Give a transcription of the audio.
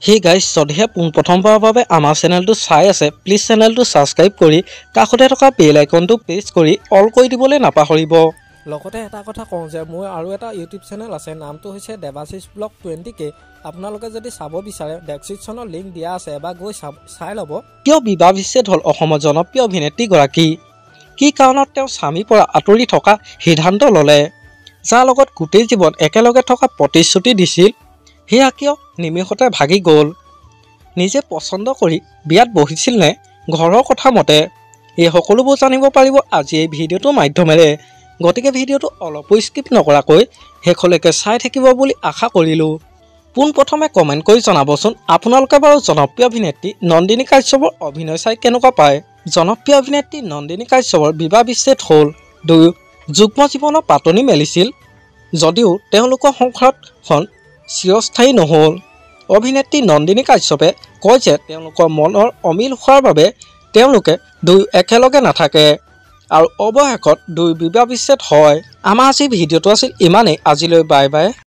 Hey guys যদিহে পোনপ্ৰথমবাৰৰ বাবে আমাৰ চেনেলটো চাই আছে প্লিজ চেনেলটো ছাবস্ক্ৰাইব কৰি কাষতে থকা বেল আইকনটো প্ৰেছ কৰি অল কৰি দিবলৈ নাপাহৰিব। লগতে এটা কথা কওঁ যে মোৰ আৰু এটা ইউটিউব চেনেল আছে, নামটো হৈছে দেৱাশিষ ব্লগ 20K। আপোনালোকে যদি চাব বিচাৰে ডেছক্ৰিপশ্যনৰ লিংক দিয়া আছে, এবাৰ গৈ চাই ল'ব। কিয় বিবাহ বিচ্ছেদ হ'ল অসমৰ জনপ্ৰিয় অভিনেত্ৰীগৰাকী? কি কাৰণত তেওঁ স্বামীৰ পৰা আঁতৰি থকা সিদ্ধান্ত ল'লে? যাৰ লগত গোটেই জীৱন একেলগে থকা প্ৰতিশ্ৰুতি দিছিল সেয়া কিয় নিমিষতে ভাগি গ'ল? নিজে পচন্দ কৰি বিয়াত বহিছিল নে ঘৰৰ কথা মতে? এই সকলোবোৰ জানিব পাৰিব আজি এই ভিডিঅ'টোৰ মাধ্যমেৰে। গতিকে ভিডিঅ'টো অলপো স্কিপ নকৰাকৈ শেষলৈকে চাই থাকিব বুলি আশা কৰিলোঁ। পোনপ্ৰথমে কমেণ্ট কৰি জনাবচোন আপোনালোকে বাৰু জনপ্ৰিয় অভিনেত্ৰী নন্দিনী কাশ্যপৰ অভিনয় চাই কেনেকুৱা পায়? জনপ্ৰিয় অভিনেত্ৰী নন্দিনী কাশ্যপৰ বিবাহ বিচ্ছেদ হ'ল। দুয়ো যুগ্ম জীৱনৰ পাতনি মেলিছিল যদিও তেওঁলোকৰ সংসাৰখন চিৰস্থায়ী নহ'ল। অভিনেত্ৰী নন্দিনী কাশ্যপে কয় যে তেওঁলোকৰ মনৰ অমিল হোৱাৰ বাবে তেওঁলোকে দুয়ো একেলগে নাথাকে আৰু অৱশেষত দুয়ো বিবাহ বিচ্ছেদ হয়। আমাৰ আজি ভিডিঅ'টো আছিল ইমানেই। আজিলৈ বাই বাই।